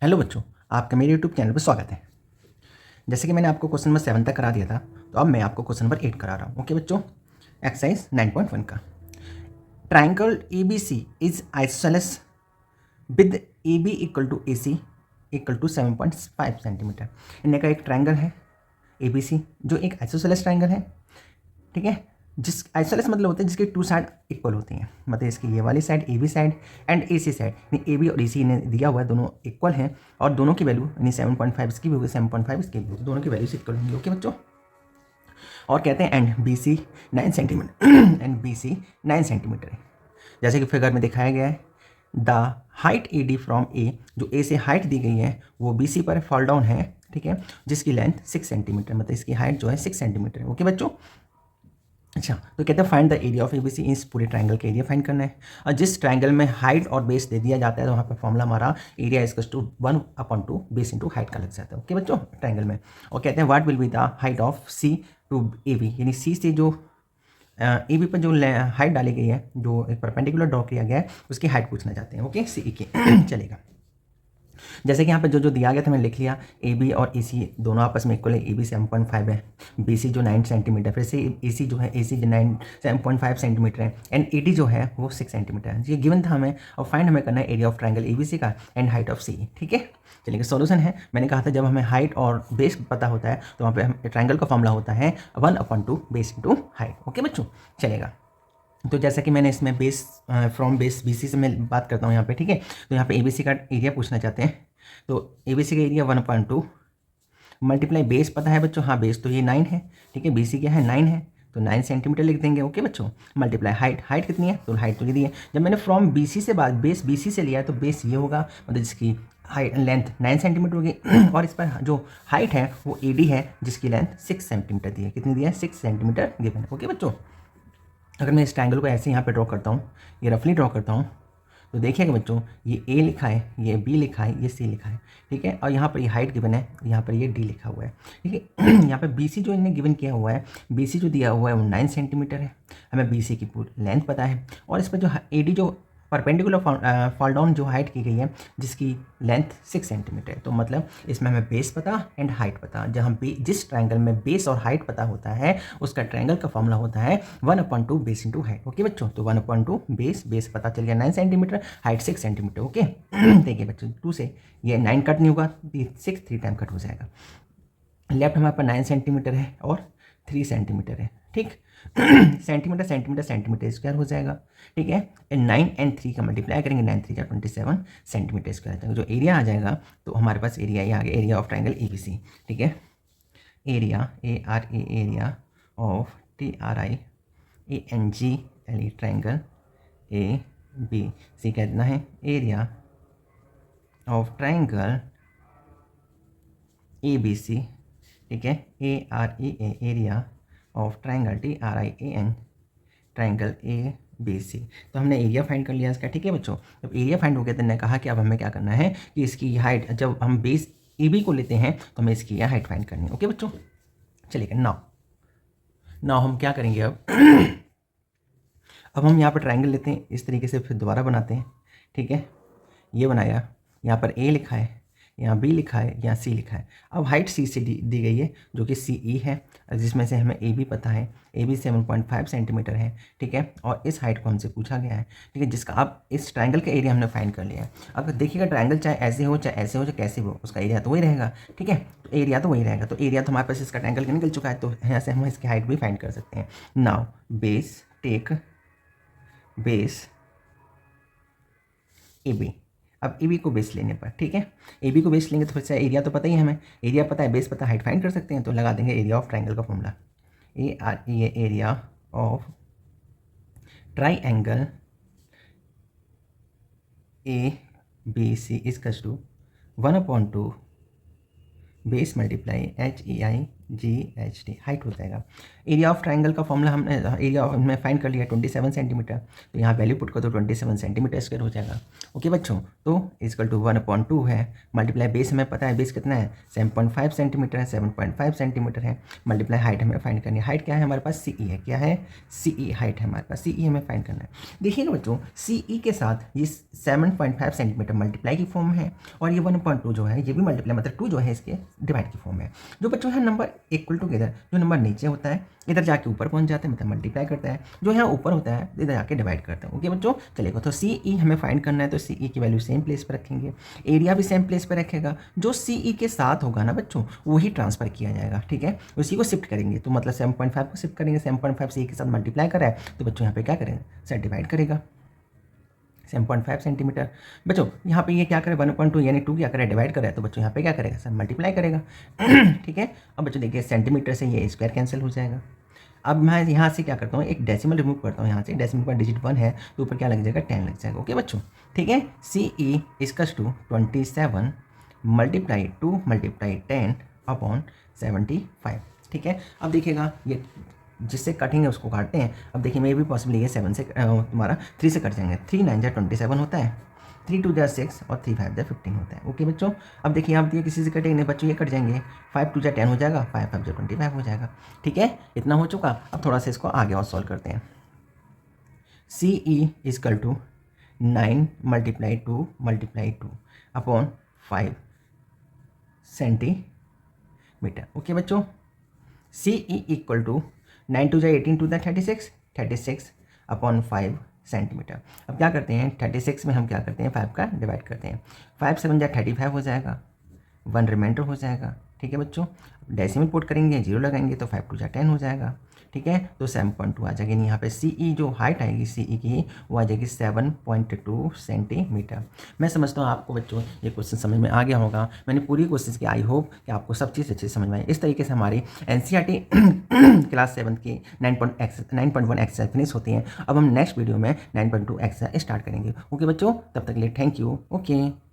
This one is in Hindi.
हेलो बच्चों, आपका मेरे यूट्यूब चैनल पर स्वागत है। जैसे कि मैंने आपको क्वेश्चन नंबर 7 तक करा दिया था, तो अब मैं आपको क्वेश्चन नंबर 8 करा रहा हूँ। ओके बच्चों, एक्सरसाइज 9.1 का triangle A B C is isosceles with A B equal to A C equal to 7.5 centimetre. इनका का एक ट्राइंगल है ए बी सी, जो एक आइसोसेलेस ट्राइंगल है। ठीक है, जिस आइसोसेलेस मतलब होता है जिसकी टू साइड इक्वल होती हैं, मतलब इसकी ये वाली side A B side and A C side, यानी ए बी और ए सी इन्हें दिया हुआ है, दोनों इक्वल हैं और दोनों की वैल्यू यानी 7.5 इसकी भी होगी, 7.5 इसकी भी होगी, दोनों की वैल्यूज इक्वल होंगी। ओके बच्चों, और कहते हैं and B C 9 centimeter and B C 9 centimeter है, जैसे कि फिगर में दिखाया गया है। The height A D from A, जो ए से हाइट दी गई है वो बी सी पर फॉल डाउन है। ठीक है, जिसकी लेंथ 6 सेंटीमीटर, मतलब इसकी हाइट जो है 6 सेंटीमीटर है। ओके बच्चों, अच्छा, तो कहते हैं find the area of ABC, इस पूरे ट्रायंगल का एरिया फाइंड करना है। और जिस ट्रायंगल में हाइट और बेस दे दिया जाता है, तो वहाँ पर फॉर्मूला हमारा area equals to 1/2 base into height का लग जाता है। ओके बच्चों, ट्रायंगल में। और कहते हैं what will be the height of C to A B, यानी सी से जो ए बी पर जो हाइट डाली गई है, जो एक परपेंडिकुलर ड्रॉ किया गया है, उसकी हाइट पूछना चाहते हैं। ओके, सी की चलेगा। जैसे कि यहाँ पे जो जो दिया गया था मैंने लिख लिया। ए बी और ए सी दोनों आपस में इक्वल है। ए बी 7.5 है, बी सी जो 9 सेंटीमीटर, फिर से ए सी जो है ए सी जो 7.5 सेंटीमीटर है, एंड ए डी जो है वो 6 सेंटीमीटर है। ये गिवन था हमें, और फाइंड हमें करना है area of triangle A B C का एंड हाइट ऑफ सी। ठीक है, चलिए सॉल्यूशन है। मैंने कहा था जब हमें हाइट और बेस पता होता है तो वहाँ पे ट्राइंगल का फॉर्मूला होता है 1/2 बेस इंटू हाइट। ओके बच्चों, चलेगा। तो जैसा कि मैंने इसमें base from base B C से मैं बात करता हूँ यहाँ पे। ठीक है, तो यहाँ पे ए बी सी का एरिया पूछना चाहते हैं, तो ए बी सी का एरिया 1/2 मल्टीप्लाई बेस पता है बच्चों, हाँ बेस तो ये 9 है। ठीक है, बी सी क्या है 9 है, तो 9 सेंटीमीटर लिख देंगे। ओके बच्चों, मल्टीप्लाई हाइट, हाइट कितनी है, तो हाइट तो ये दी है। जब मैंने फ्रॉम बी सी से बात बेस बी सी से लिया है, तो बेस ये होगा, मतलब जिसकी हाइट लेंथ 9 सेंटीमीटर होगी और इस पर जो हाइट है वो ए डी है, जिसकी लेंथ 6 सेंटीमीटर दी है। कितनी दी है, 6 सेंटीमीटर गिवन है। ओके बच्चों, अगर मैं इस ट्रायंगल को ऐसे यहाँ पे ड्रॉ करता हूँ, ये रफली ड्रॉ करता हूँ, तो देखिएगा बच्चों, ये ए लिखा है, ये बी लिखा है, ये सी लिखा है। ठीक है, और यहाँ पर ये हाइट गिवन है, यहाँ पर ये डी लिखा हुआ है। ठीक है, यहाँ पे बी सी जो इन्हें गिवन किया हुआ है, बी सी जो दिया हुआ है वो 9 सेंटीमीटर है, हमें बी सी की पूरी लेंथ पता है, और इस पर जो ए डी जो परपेंडिकुलर फॉल डाउन जो हाइट की गई है, जिसकी लेंथ 6 सेंटीमीटर है, तो मतलब इसमें हमें बेस पता एंड हाइट पता। जहाँ जिस ट्रायंगल में बेस और हाइट पता होता है, उसका ट्रायंगल का फॉर्मूला होता है 1/2 बेस इंटू हाइट। ओके बच्चों, तो 1/2 बेस पता चल गया 9 सेंटीमीटर, हाइट 6 सेंटीमीटर। ओके देखिए बच्चों, 2 से ये 9 कट नहीं होगा, 6 3 टाइम कट हो जाएगा। लेफ्ट हमारे पास 9 सेंटीमीटर है और 3 सेंटीमीटर है। ठीक सेंटीमीटर सेंटीमीटर सेंटीमीटर स्क्वायर हो जाएगा। ठीक है, 9 एंड 3 का मल्टीप्लाई करेंगे, 9 3 27 सेंटीमीटर स्क्वायर आ जाएगा। जो एरिया आ जाएगा, तो हमारे पास एरिया ये आ गया, area of triangle A B C. ठीक है, area A R A area of T R I A N G L E triangle A B C कितना है, area of triangle A B C. ठीक है, A R E A area of triangle T R I A N triangle A B C. तो हमने एरिया फाइंड कर लिया इसका। ठीक है बच्चों, जब एरिया फाइंड हो गया तो मैंने कहा कि अब हमें क्या करना है कि इसकी हाइट, जब हम बेस ए बी को लेते हैं तो हमें इसकी हाइट फाइंड करनी है। ओके बच्चों, चलिए नाउ नाउ हम क्या करेंगे अब अब हम यहाँ पर ट्राइंगल लेते हैं इस तरीके से, फिर दोबारा बनाते हैं। ठीक है, ये बनाया, यहाँ पर ए लिखा है, यहाँ बी लिखा है, यहाँ सी लिखा है। अब हाइट सी से दी गई है, जो कि सी ई है, जिसमें से हमें ए बी पता है, ए बी 7.5 सेंटीमीटर है। ठीक है, और इस हाइट को हमसे पूछा गया है। ठीक है, जिसका अब इस ट्रायंगल का एरिया हमने फाइंड कर लिया है। अब देखिएगा, ट्रायंगल चाहे ऐसे हो चाहे ऐसे हो चाहे कैसे हो, उसका एरिया तो वही रहेगा। ठीक है, तो एरिया तो वही रहेगा, तो एरिया तो हमारे पास इसका ट्रायंगल का निकल चुका है, तो यहाँ से हम इसकी हाइट भी फाइंड कर सकते हैं। Now base take base A B. अब ए बी को बेस लेने पर, ठीक है, ए बी को बेस लेंगे तो फिर से एरिया तो पता ही है हमें, एरिया पता है, बेस पता है, हाइट फाइंड कर सकते हैं। तो लगा देंगे एरिया ऑफ ट्राइंगल का formula, A R E area of triangle A B C is equals to 1/2 base multiply H E I GHT height हो जाएगा। एरिया ऑफ ट्राइंगल का फॉर्मूला हमने एरिया हमने फाइंड कर लिया 27 सेंटीमीटर, तो यहाँ वैल्यू पुट कर दो 27 सेंटीमीटर स्क्वायर हो जाएगा। ओके बच्चों, तो इजकल टू 1/2 है, मल्टीप्लाई बेस हमें पता है बेस कितना है 7.5 सेंटीमीटर है, 7.5 सेंटीमीटर है, मल्टीप्लाई हाइट हमें फाइंड करनी है। हाइट क्या है हमारे पास CE है, क्या है CE हाइट है हमारे पास, CE हमें फाइंड करना है। देखिए ना बच्चों, CE के साथ ये 7.5 सेंटीमीटर मल्टीप्लाई की फॉर्म है और ये 1/2 जो है ये भी मल्टीप्लाई मतलब 2 जो है इसके डिवाइड की फॉर्म है। जो बच्चों है नंबर इक्वल टू इधर जो नंबर नीचे होता है इधर जाके ऊपर पहुंच जाता है, मतलब मल्टीप्लाई करता है, जो यहाँ ऊपर होता है इधर जाके डिवाइड करता है। ओके बच्चों, चलेगा। तो CE हमें फाइंड करना है, तो CE की वैल्यू सेम प्लेस पर रखेंगे, एरिया भी सेम प्लेस पर रखेगा, जो CE के साथ होगा ना बच्चों वही ट्रांसफर किया जाएगा, ठीक है, उसी को शिफ्ट करेंगे। तो मतलब 7.5 को शिफ्ट करेंगे, 7.5 CE के साथ मल्टीप्लाई करा है तो बच्चों यहाँ पे क्या करेंगे सर डिवाइड करेगा 7.5 सेंटीमीटर। बच्चों यहाँ पे ये क्या करे 1/2 यानी 2 क्या करे डिवाइड करे, तो बच्चों यहाँ पे क्या करेगा सर मल्टीप्लाई करेगा ठीक है। अब बच्चों देखिए सेंटीमीटर से ये स्क्वायर कैंसिल हो जाएगा। अब मैं यहाँ से क्या करता हूँ एक डेसिमल रिमूव करता हूँ, यहाँ से डेसिमल का डिजिट 1 है तो ऊपर क्या लग जाएगा 10 लग जाएगा। ओके बच्चों, ठीक है। CE equals to 27 multiply 2 multiply 10 upon 75, ठीक है। अब देखिएगा ये जिससे कटेंगे उसको काटते हैं। अब देखिए मे भी पॉसिबल ये 7 से तुम्हारा 3 से कट जाएंगे, 3 9 27 होता है, 3 2 6 और 3 5 15 होता है। ओके बच्चों, अब देखिए आप ये किसी से कटेंगे नहीं बच्चों, ये कट जाएंगे, 5 2 10 हो जाएगा, 5 5 25 हो जाएगा, ठीक है। इतना हो चुका। अब थोड़ा सा इसको आगे और सॉल्व करते हैं। CE equal to 9 multiply 2 multiply 2 upon 5 centimetre. Okay बच्चों, CE equal to 9 2 18 2 36 upon 5 centimetre. अब क्या करते हैं 36 में हम क्या करते हैं 5 का डिवाइड करते हैं, 5 7 35 हो जाएगा, 1 रिमाइंडर हो जाएगा, ठीक है बच्चों। डेसिमल पुट करेंगे 0 लगाएंगे तो 5 2 10 हो जाएगा, ठीक है। तो 7.2 आ जाएगी। यहाँ पे CE जो हाइट आएगी CE की वो आ जाएगी 7.2 सेंटीमीटर। मैं समझता हूँ आपको बच्चों ये क्वेश्चन समझ में आ गया होगा। मैंने पूरी कोशिश की, आई होप कि आपको सब चीज़ अच्छे से समझ में आई। इस तरीके से हमारी NCERT क्लास 7 की 9.1 एक्सरसाइज फिनिश होती हैं। अब हम नेक्स्ट वीडियो में 9.2 एक्सरसाइज स्टार्ट करेंगे। ओके बच्चों, तब तक के लिए थैंक यू। ओके।